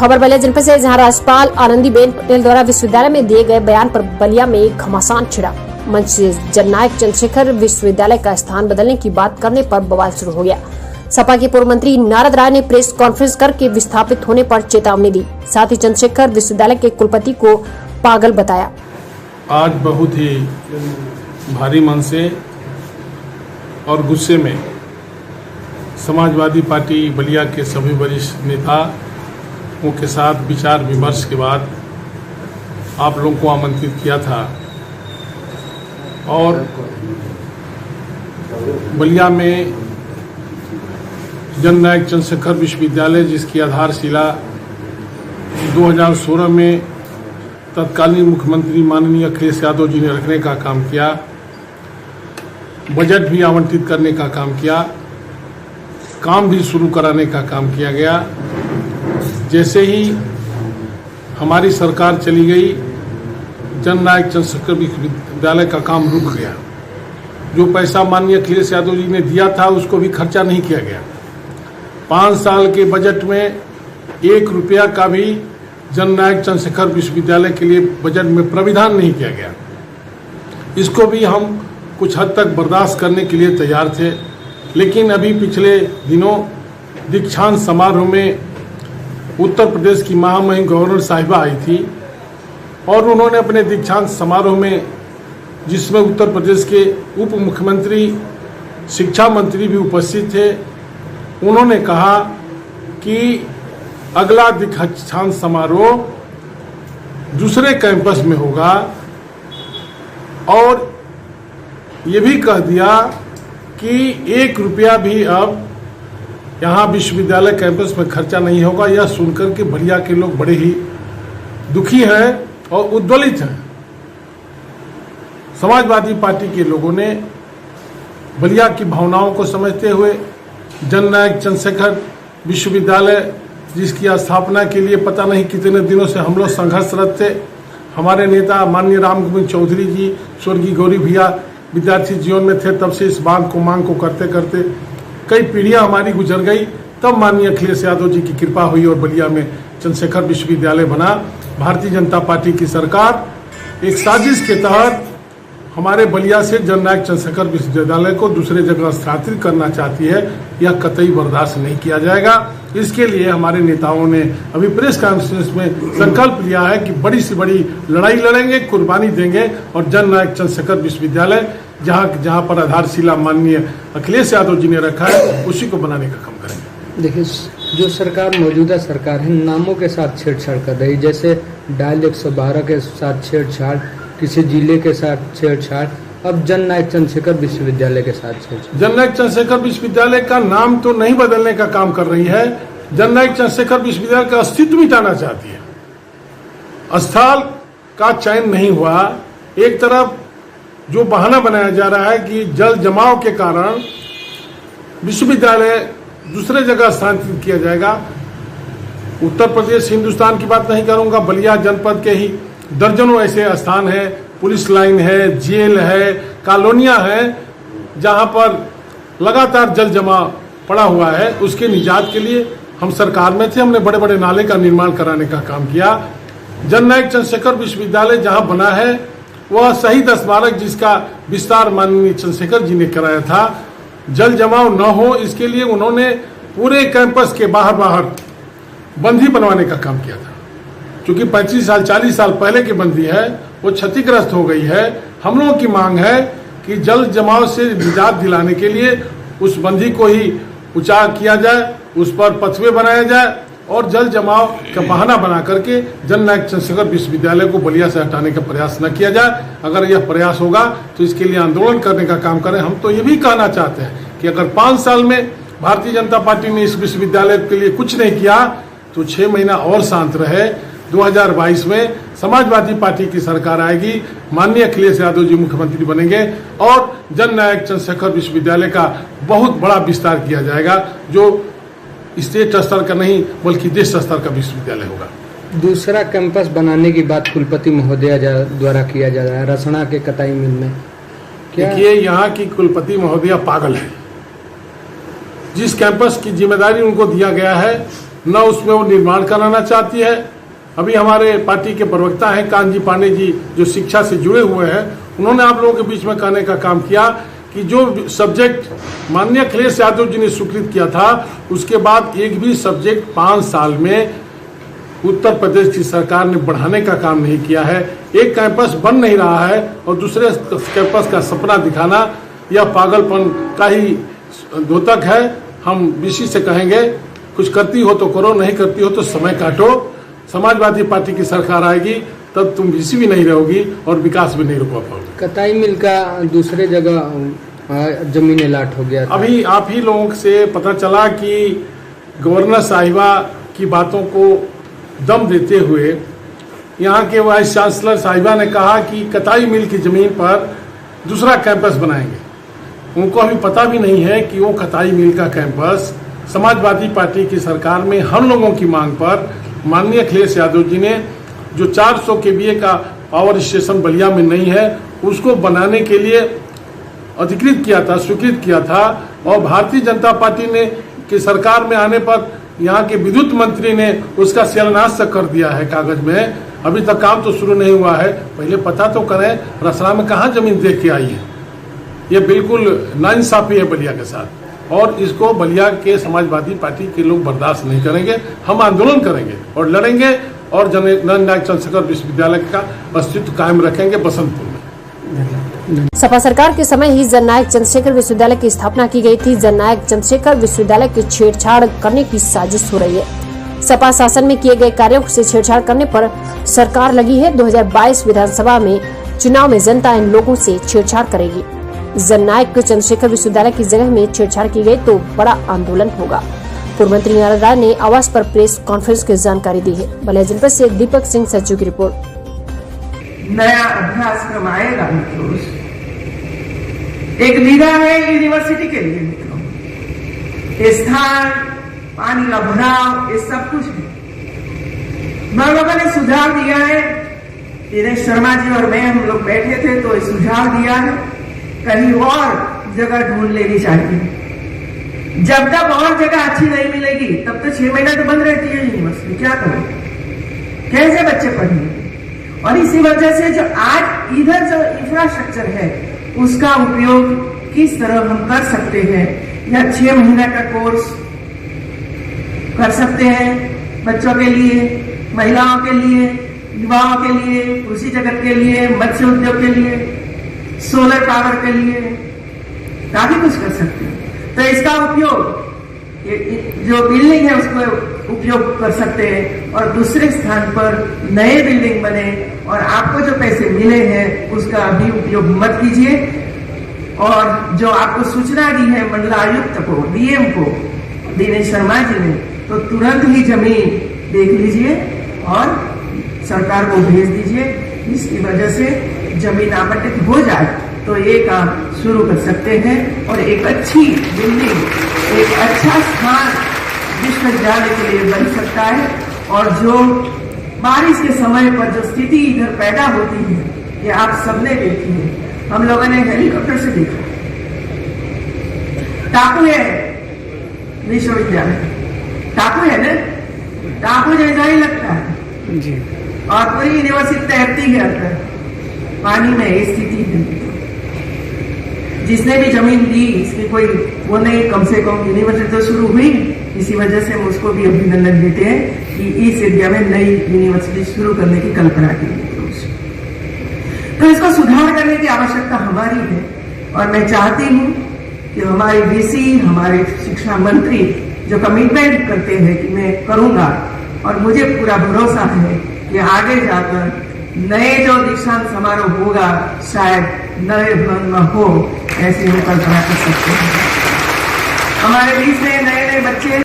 खबर बलिया जनपद से, जहां राज्यपाल आनंदीबेन पटेल द्वारा विश्वविद्यालय में दिए गए बयान पर बलिया में घमासान छिड़ा। मंच से जननायक चंद्रशेखर विश्वविद्यालय का स्थान बदलने की बात करने पर बवाल शुरू हो गया। सपा के पूर्व मंत्री नारद राय ने प्रेस कॉन्फ्रेंस करके विस्थापित होने पर चेतावनी दी। साथ ही चंद्रशेखर विश्वविद्यालय के कुलपति को पागल बताया। आज बहुत ही भारी मन से और गुस्से में समाजवादी पार्टी बलिया के सभी वरिष्ठ नेताओं के साथ विचार विमर्श के बाद आप लोगों को आमंत्रित किया था और बलिया में जननायक चंद्रशेखर विश्वविद्यालय, जिसकी आधारशिला 2016 में तत्कालीन मुख्यमंत्री माननीय अखिलेश यादव जी ने रखने का काम किया, बजट भी आवंटित करने का काम किया, काम भी शुरू कराने का काम किया गया। जैसे ही हमारी सरकार चली गई, जननायक चंद्रशेखर विश्वविद्यालय का काम रुक गया। जो पैसा माननीय अखिलेश यादव जी ने दिया था उसको भी खर्चा नहीं किया गया। 5 साल के बजट में 1 रुपया का भी जननायक चंद्रशेखर विश्वविद्यालय के लिए बजट में प्राविधान नहीं किया गया। इसको भी हम कुछ हद तक बर्दाश्त करने के लिए तैयार थे, लेकिन अभी पिछले दिनों दीक्षांत समारोह में उत्तर प्रदेश की महामहिम गवर्नर साहिबा आई थी और उन्होंने अपने दीक्षांत समारोह में, जिसमें उत्तर प्रदेश के उप मुख्यमंत्री, शिक्षा मंत्री भी उपस्थित थे, उन्होंने कहा कि अगला दीक्षांत समारोह दूसरे कैंपस में होगा और ये भी कह दिया कि 1 रुपया भी अब यहाँ विश्वविद्यालय कैंपस में खर्चा नहीं होगा। यह सुनकर के बलिया के लोग बड़े ही दुखी हैं और उद्वेलित हैं। समाजवादी पार्टी के लोगों ने बलिया की भावनाओं को समझते हुए जननायक चंद्रशेखर विश्वविद्यालय, जिसकी स्थापना के लिए पता नहीं कितने दिनों से हम लोग संघर्षरत थे, हमारे नेता माननीय राम गोविंद चौधरी जी, स्वर्गीय गौरी भैया विद्यार्थी जीवन में थे, तब से इस मांग को करते करते कई पीढ़ियां हमारी गुजर गई। तब माननीय अखिलेश यादव जी की कृपा हुई और बलिया में चंद्रशेखर विश्वविद्यालय बना। भारतीय जनता पार्टी की सरकार एक साजिश के तहत हमारे बलिया से जननायक चंद्रशेखर विश्वविद्यालय को दूसरे जगह स्थानांतरित करना चाहती है। यह कतई बर्दाश्त नहीं किया जाएगा। इसके लिए हमारे नेताओं ने अभी प्रेस कॉन्फ्रेंस में संकल्प लिया है कि बड़ी से बड़ी लड़ाई लड़ेंगे, कुर्बानी देंगे और जननायक चंद्रशेखर विश्वविद्यालय जहां पर आधारशिला माननीय अखिलेश यादव जी ने रखा है, उसी को बनाने का काम करेंगे। देखिए, जो सरकार मौजूदा सरकार है नामों के साथ छेड़छाड़ कर रही, जैसे डायल 112 के साथ छेड़छाड़, किसी जिले के साथ छेड़छाड़, अब जननायक चंद्रशेखर विश्वविद्यालय के साथ छेड़छाड़। जननायक चंद्रशेखर विश्वविद्यालय का नाम तो नहीं बदलने का काम कर रही है, जननायक चंद्रशेखर विश्वविद्यालय का अस्तित्व मिटाना चाहती है। स्थल का चयन नहीं हुआ। एक तरफ जो बहाना बनाया जा रहा है कि जल जमाव के कारण विश्वविद्यालय दूसरे जगह स्थानांतरित किया जाएगा। उत्तर प्रदेश, हिंदुस्तान की बात नहीं करूंगा, बलिया जनपद के ही दर्जनों ऐसे स्थान है, पुलिस लाइन है, जेल है, कॉलोनियां हैं, जहां पर लगातार जल जमाव पड़ा हुआ है। उसके निजात के लिए हम सरकार में थे, हमने बड़े बड़े नाले का निर्माण कराने का काम किया। जननायक चंद्रशेखर विश्वविद्यालय जहां बना है वह शहीद स्मारक, जिसका विस्तार माननीय चंद्रशेखर जी ने कराया था, जल जमाव न हो इसके लिए उन्होंने पूरे कैंपस के बाहर बंधी बनवाने का काम किया था। क्योंकि 35 साल 40 साल पहले की बंदी है, वो क्षतिग्रस्त हो गई है। हम लोगों की मांग है कि जल जमाव से निजात दिलाने के लिए उस बंधी को ही ऊंचा किया जाए, उस पर पथवे बनाया जाए और जल जमाव का बहाना बना करके जननायक चंद्रशेखर विश्वविद्यालय को बलिया से हटाने का प्रयास न किया जाए। अगर यह प्रयास होगा तो इसके लिए आंदोलन करने का काम करें। हम तो ये भी कहना चाहते हैं कि अगर 5 साल में भारतीय जनता पार्टी ने इस विश्वविद्यालय के लिए कुछ नहीं किया तो 6 महीना और शांत रहे। 2022 में समाजवादी पार्टी की सरकार आएगी, माननीय अखिलेश यादव जी मुख्यमंत्री बनेंगे और जननायक चंद्रशेखर विश्वविद्यालय का बहुत बड़ा विस्तार किया जाएगा, जो स्टेट स्तर का नहीं बल्कि देश स्तर का विश्वविद्यालय होगा। दूसरा कैंपस बनाने की बात कुलपति महोदया द्वारा किया जा रहा है रसना के कताई मिल में। देखिए, यहाँ की कुलपति महोदया पागल है। जिस कैंपस की जिम्मेदारी उनको दिया गया है न उसमें वो निर्माण कराना चाहती है। अभी हमारे पार्टी के प्रवक्ता हैं कांजी पांडे जी, जो शिक्षा से जुड़े हुए हैं, उन्होंने आप लोगों के बीच में कहने का काम किया कि जो सब्जेक्ट माननीय अखिलेश यादव जी ने स्वीकृत किया था, उसके बाद एक भी सब्जेक्ट 5 साल में उत्तर प्रदेश की सरकार ने बढ़ाने का काम नहीं किया है। एक कैंपस बन नहीं रहा है और दूसरे कैंपस का सपना दिखाना यह पागलपन का ही द्योतक है। हम बीसी से कहेंगे, कुछ करती हो तो करो, नहीं करती हो तो समय काटो। समाजवादी पार्टी की सरकार आएगी तब तुम बीसी भी नहीं रहोगी और विकास भी नहीं रुकवा पाओगे। कताई मिल का दूसरे जगह जमीन अलाट हो गया था। अभी आप ही लोगों से पता चला कि गवर्नर साहिबा की बातों को दम देते हुए यहाँ के वाइस चांसलर साहिबा ने कहा कि कताई मिल की जमीन पर दूसरा कैंपस बनाएंगे। उनको अभी पता भी नहीं है कि वो कताई मिल का कैंपस समाजवादी पार्टी की सरकार में हम लोगों की मांग पर माननीय अखिलेश यादव जी ने जो 400 KVA का पावर स्टेशन बलिया में नहीं है, उसको बनाने के लिए अधिकृत किया था, स्वीकृत किया था। और भारतीय जनता पार्टी ने की सरकार में आने पर यहाँ के विद्युत मंत्री ने उसका शिलान्यास कर दिया है कागज में। अभी तक काम तो शुरू नहीं हुआ है। पहले पता तो करें रसना में कहाँ जमीन देख के आई है। ये बिल्कुल नाइंसाफी है बलिया के साथ और इसको बलिया के समाजवादी पार्टी के लोग बर्दाश्त नहीं करेंगे। हम आंदोलन करेंगे और लड़ेंगे और जननायक चंद्रशेखर विश्वविद्यालय का अस्तित्व कायम रखेंगे बसंतपुर में। सपा सरकार के समय ही जननायक चंद्रशेखर विश्वविद्यालय की स्थापना की गई थी। जननायक चंद्रशेखर विश्वविद्यालय की छेड़छाड़ करने की साजिश हो रही है। सपा शासन में किए गए कार्यों से छेड़छाड़ करने पर सरकार लगी है। 2022 विधानसभा में चुनाव में जनता इन लोगों से छेड़छाड़ करेगी। जननायक चंद्रशेखर विश्वविद्यालय की जगह में छेड़छाड़ की गई तो बड़ा आंदोलन होगा। पूर्व मंत्री नारायण राय ने आवास पर प्रेस कॉन्फ्रेंस की जानकारी दी है। बलिया जनपद से दीपक सिंह सज्जू की रिपोर्ट। नया अभ्यासक्रम आएगा मित्रों, एक निगाह है यूनिवर्सिटी के लिए मित्रों। स्थान, पानी का भराव, ये सब कुछ है। लोगों ने सुझाव दिया है, दिनेश शर्मा जी और मैं हम लोग बैठे थे तो सुझाव दिया है कहीं और जगह ढूंढ लेनी चाहिए। जब तक और जगह अच्छी नहीं मिलेगी तब तो 6 महीना तो बंद रहती है यूनिवर्सिटी। क्या करें, कैसे बच्चे पढ़ेंगे? और इसी वजह से जो आज इधर जो इंफ्रास्ट्रक्चर है उसका उपयोग किस तरह हम कर सकते हैं, या 6 महीना का कोर्स कर सकते हैं बच्चों के लिए, महिलाओं के लिए, युवाओं के लिए, कृषि जगत के लिए, मत्स्य उद्योग के लिए, सोलर पावर के लिए, काफी कुछ कर सकते हैं। तो इसका उपयोग जो बिल्डिंग है उसको उपयोग कर सकते हैं और दूसरे स्थान पर नए बिल्डिंग बने और आपको जो पैसे मिले हैं उसका अभी उपयोग मत कीजिए। और जो आपको सूचना दी है मंडलायुक्त को, डीएम को, दिनेश शर्मा जी ने, तो तुरंत ही जमीन देख लीजिए और सरकार को भेज दीजिए। इसकी वजह से जमीन आवंटित हो जाए तो ये काम शुरू कर सकते हैं और एक अच्छी बिल्डिंग, एक अच्छा स्थान विश्वविद्यालय के लिए बन सकता है। और जो बारिश के समय पर जो स्थिति इधर पैदा होती है ये आप सबने देखी है। हम लोगों ने हेलीकॉप्टर से देखा, टापू है विश्वविद्यालय, टापू है ना, टापू जैसा ही लगता है जी। और पूरी यूनिवर्सिटी तैरती है अंदर पानी में, ये स्थिति है। जिसने भी जमीन दी इसकी कोई वो नहीं, कम से कम यूनिवर्सिटी तो शुरू हुई। इसी वजह से हम उसको भी अभिनंदन देते हैं कि इस एरिया में नई यूनिवर्सिटी शुरू करने की कल्पना की। तो इसको सुधार करने की आवश्यकता हमारी है और मैं चाहती हूँ कि हमारे वीसी, हमारे शिक्षा मंत्री जो कमिटमेंट करते हैं कि मैं करूंगा, और मुझे पूरा भरोसा है कि आगे जाकर नए जो दीक्षांत समारोह होगा शायद नए भवन में हो, ऐसी हम कल्पना कर सकते हैं। हमारे बीच में नए नए बच्चे